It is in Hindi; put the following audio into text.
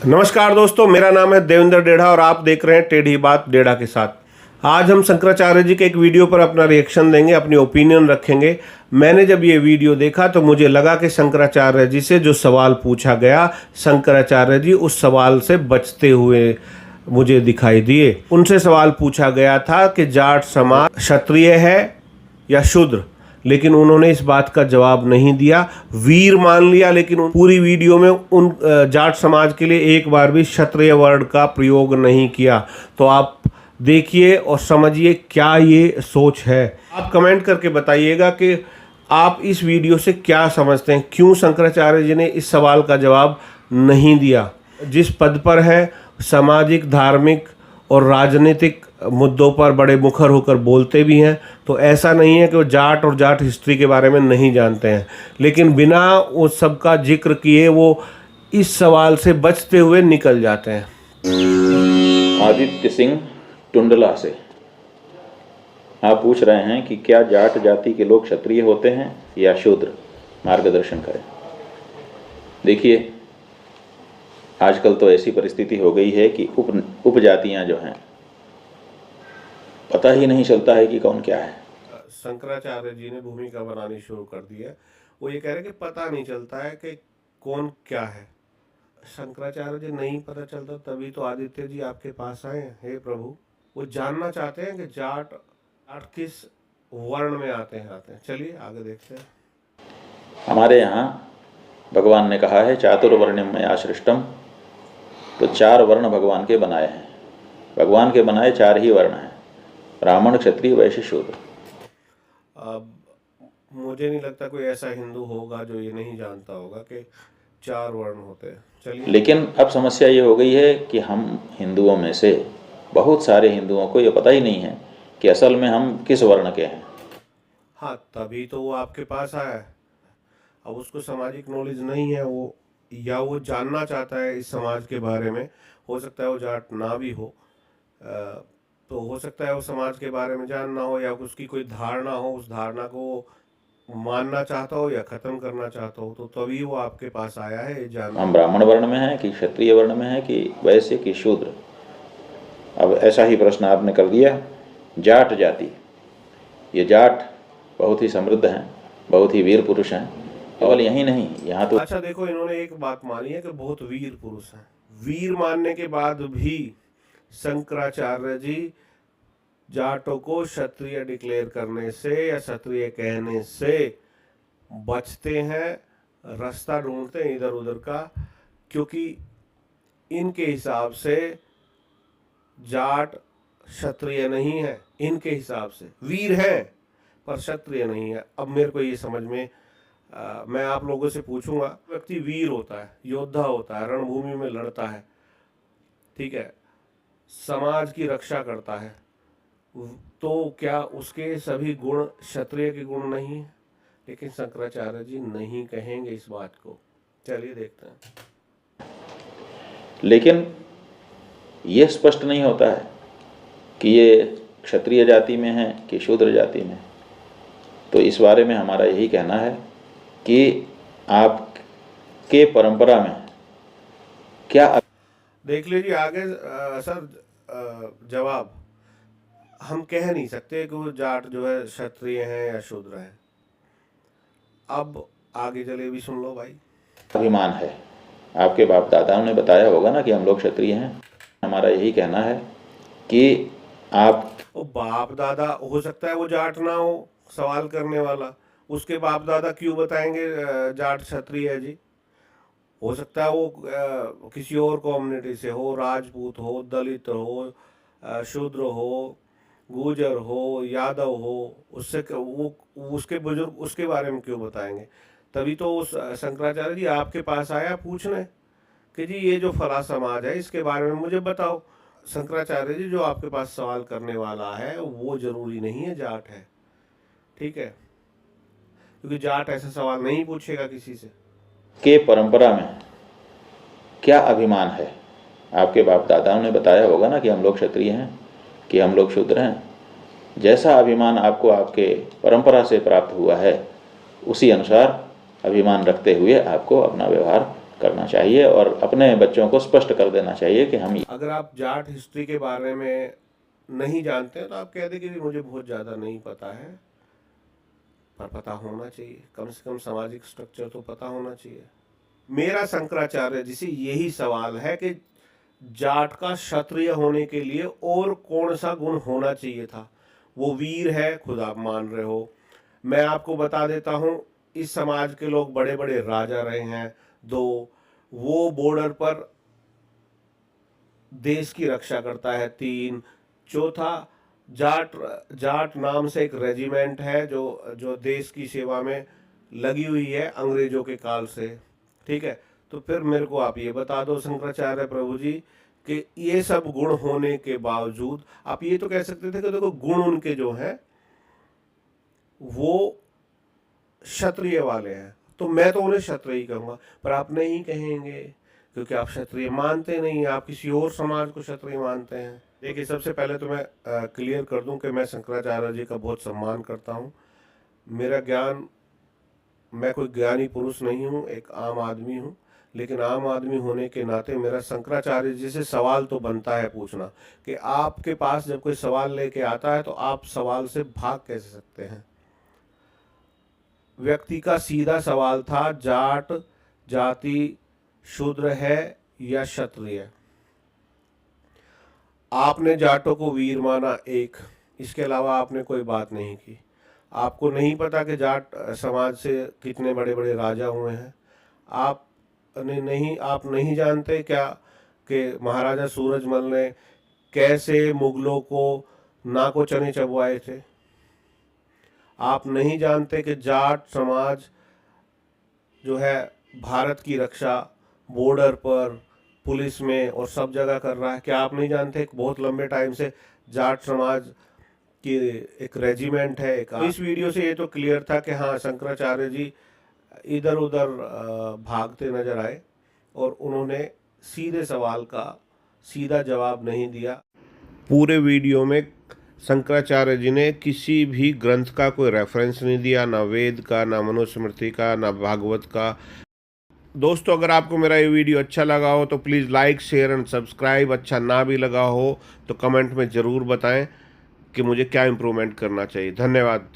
नमस्कार दोस्तों, मेरा नाम है देवेंद्र डेढ़ा और आप देख रहे हैं टेढ़ी बात डेढ़ा के साथ। आज हम शंकराचार्य जी के एक वीडियो पर अपना रिएक्शन देंगे, अपनी ओपिनियन रखेंगे। मैंने जब ये वीडियो देखा तो मुझे लगा कि शंकराचार्य जी से जो सवाल पूछा गया, शंकराचार्य जी उस सवाल से बचते हुए मुझे दिखाई दिए। उनसे सवाल पूछा गया था कि जाट समाज क्षत्रिय है या शूद्र, लेकिन उन्होंने इस बात का जवाब नहीं दिया। वीर मान लिया, लेकिन पूरी वीडियो में उन जाट समाज के लिए एक बार भी क्षत्रिय वर्ड का प्रयोग नहीं किया। तो आप देखिए और समझिए क्या ये सोच है। आप कमेंट करके बताइएगा कि आप इस वीडियो से क्या समझते हैं, क्यों शंकराचार्य जी ने इस सवाल का जवाब नहीं दिया। जिस पद पर है, सामाजिक, धार्मिक और राजनीतिक मुद्दों पर बड़े मुखर होकर बोलते भी हैं, तो ऐसा नहीं है कि वो जाट और जाट हिस्ट्री के बारे में नहीं जानते हैं, लेकिन बिना उस सब का जिक्र किए वो इस सवाल से बचते हुए निकल जाते हैं। आदित्य सिंह टुंडला से आप पूछ रहे हैं कि क्या जाट जाति के लोग क्षत्रिय होते हैं या शूद्र, मार्गदर्शन करें। देखिए, आजकल तो ऐसी परिस्थिति हो गई है कि उपजातियां जो हैं पता ही नहीं चलता है कि कौन क्या है। शंकराचार्य जी ने भूमिका बनानी शुरू कर दी है। वो ये कह रहे हैं कि पता नहीं चलता है कि कौन क्या है। शंकराचार्य जी नहीं पता चलता, तभी तो आदित्य जी आपके पास आए हैं। हे प्रभु, वो जानना चाहते हैं कि जाट किस वर्ण में आते हैं। चलिए आगे देखते हैं। हमारे यहाँ भगवान ने कहा है चातुर्वर्ण्यम मया सृष्टम, तो 4 वर्ण भगवान के बनाए हैं। भगवान के बनाए 4 ही वर्ण हैं, ब्राह्मण, क्षत्रिय, वैश्य, शूद्र। अब मुझे नहीं लगता कोई ऐसा हिंदू होगा जो ये नहीं जानता होगा कि 4 वर्ण होते हैं। चलिए, लेकिन अब समस्या ये हो गई है कि हम हिंदुओं में से बहुत सारे हिंदुओं को ये पता ही नहीं है कि असल में हम किस वर्ण के हैं। हाँ, तभी तो वो आपके पास आया है। अब उसको सामाजिक नॉलेज नहीं है, वो या वो जानना चाहता है इस समाज के बारे में। हो सकता है वो जाट ना भी हो, तो हो सकता है वो समाज के बारे में जानना हो, या उसकी कोई धारणा हो, उस धारणा को मानना चाहता हो या खत्म करना चाहता हो, तो तभी वो आपके पास आया है ये जानना। हम ब्राह्मण वर्ण में हैं कि क्षत्रिय वर्ण में हैं कि वैश्य कि शूद्र। अब ऐसा ही प्रश्न आपने कर दिया। जाट जाति, ये जाट बहुत ही समृद्ध हैं, बहुत ही वीर पुरुष हैं। केवल यही नहीं, यहाँ तो अच्छा देखो, इन्होंने एक बात मानी है कि बहुत वीर पुरुष हैं। वीर मानने के बाद भी शंकराचार्य जी जाटों को क्षत्रिय डिक्लेयर करने से या क्षत्रिय कहने से बचते हैं, रास्ता ढूंढते हैं इधर उधर का, क्योंकि इनके हिसाब से जाट क्षत्रिय नहीं है। इनके हिसाब से वीर है पर क्षत्रिय नहीं है। अब मेरे को ये समझ में मैं आप लोगों से पूछूंगा, व्यक्ति वीर होता है, योद्धा होता है, रणभूमि में लड़ता है, ठीक है, समाज की रक्षा करता है, तो क्या उसके सभी गुण क्षत्रिय के गुण नहीं है? लेकिन शंकराचार्य जी नहीं कहेंगे इस बात को। चलिए देखते हैं। लेकिन ये स्पष्ट नहीं होता है कि ये क्षत्रिय जाति में है कि शूद्र जाति में। तो इस बारे में हमारा यही कहना है कि आपके परंपरा में क्या देख लीजिए आगे। सर, जवाब हम कह नहीं सकते कि वो जाट जो है क्षत्रिय हैं या शूद्र हैं। अब आगे चले भी सुन लो भाई। अभिमान है? आपके बाप दादाओं ने बताया होगा ना कि हम लोग क्षत्रिय हैं। हमारा यही कहना है कि आप वो बाप दादा, हो सकता है वो जाट ना हो सवाल करने वाला, उसके बाप दादा क्यों बताएंगे जाट क्षत्रिय है जी। हो सकता है वो किसी और कम्युनिटी से हो, राजपूत हो, दलित हो, शूद्र हो, गुर्जर हो, यादव हो, उससे वो उसके बुजुर्ग उसके बारे में क्यों बताएंगे। तभी तो उस शंकराचार्य जी आपके पास आया पूछने कि जी ये जो फला समाज है इसके बारे में मुझे बताओ। शंकराचार्य जी जो आपके पास सवाल करने वाला है वो जरूरी नहीं है जाट है, ठीक है, क्योंकि जाट ऐसा सवाल नहीं पूछेगा किसी से। के परंपरा में क्या अभिमान है? आपके बाप दादाओं ने बताया होगा ना कि हम लोग क्षत्रिय हैं कि हम लोग शूद्र हैं। जैसा अभिमान आपको आपके परंपरा से प्राप्त हुआ है, उसी अनुसार अभिमान रखते हुए आपको अपना व्यवहार करना चाहिए और अपने बच्चों को स्पष्ट कर देना चाहिए कि हम अगर आप जाट हिस्ट्री के बारे में नहीं जानते हैं तो आप कह दें कि मुझे बहुत ज़्यादा नहीं पता है, पर पता होना चाहिए, कम से कम सामाजिक स्ट्रक्चर तो पता होना चाहिए। मेरा शंकराचार्य जी से यही सवाल है कि जाट का क्षत्रिय होने के लिए और कौन सा गुण होना चाहिए था। वो वीर है, खुद आप मान रहे हो। मैं आपको बता देता हूँ, इस समाज के लोग बड़े बड़े राजा रहे हैं, दो वो बॉर्डर पर देश की रक्षा करता है, तीन चौथा जाट जाट नाम से एक रेजिमेंट है जो जो देश की सेवा में लगी हुई है अंग्रेजों के काल से। ठीक है, तो फिर मेरे को आप ये बता दो शंकराचार्य प्रभु जी कि ये सब गुण होने के बावजूद आप ये तो कह सकते थे कि देखो गुण उनके जो हैं वो क्षत्रिय वाले हैं, तो मैं तो उन्हें क्षत्रिय ही कहूँगा, पर आप नहीं कहेंगे क्योंकि आप क्षत्रिय मानते नहीं, आप किसी और समाज को क्षत्रिय मानते हैं। देखिए, सबसे पहले तो मैं क्लियर कर दूं कि मैं शंकराचार्य जी का बहुत सम्मान करता हूं। मेरा ज्ञान, मैं कोई ज्ञानी पुरुष नहीं हूं, एक आम आदमी हूं, लेकिन आम आदमी होने के नाते मेरा शंकराचार्य जी से सवाल तो बनता है पूछना कि आपके पास जब कोई सवाल लेके आता है तो आप सवाल से भाग कैसे सकते हैं। व्यक्ति का सीधा सवाल था, जाट जाति शूद्र है या क्षत्रिय। आपने जाटों को वीर माना एक, इसके अलावा आपने कोई बात नहीं की। आपको नहीं पता कि जाट समाज से कितने बड़े बड़े राजा हुए हैं। आप नहीं जानते क्या कि महाराजा सूरजमल ने कैसे मुगलों को नाको चने चबवाए थे। आप नहीं जानते कि जाट समाज जो है भारत की रक्षा बॉर्डर पर, पुलिस में और सब जगह कर रहा है। क्या आप नहीं जानते कि बहुत लंबे टाइम से जाट समाज की एक रेजिमेंट है। इस वीडियो से ये तो क्लियर था कि हाँ, शंकराचार्य जी इधर उधर भागते नजर आए और उन्होंने सीधे सवाल का सीधा जवाब नहीं दिया। पूरे वीडियो में शंकराचार्य जी ने किसी भी ग्रंथ का कोई रेफरेंस नहीं दिया, ना वेद का, ना मनुस्मृति का, ना भागवत का। दोस्तों, अगर आपको मेरा ये वीडियो अच्छा लगा हो तो please like share and subscribe. अच्छा ना भी लगा हो तो कमेंट में ज़रूर बताएं कि मुझे क्या इम्प्रूवमेंट करना चाहिए। धन्यवाद।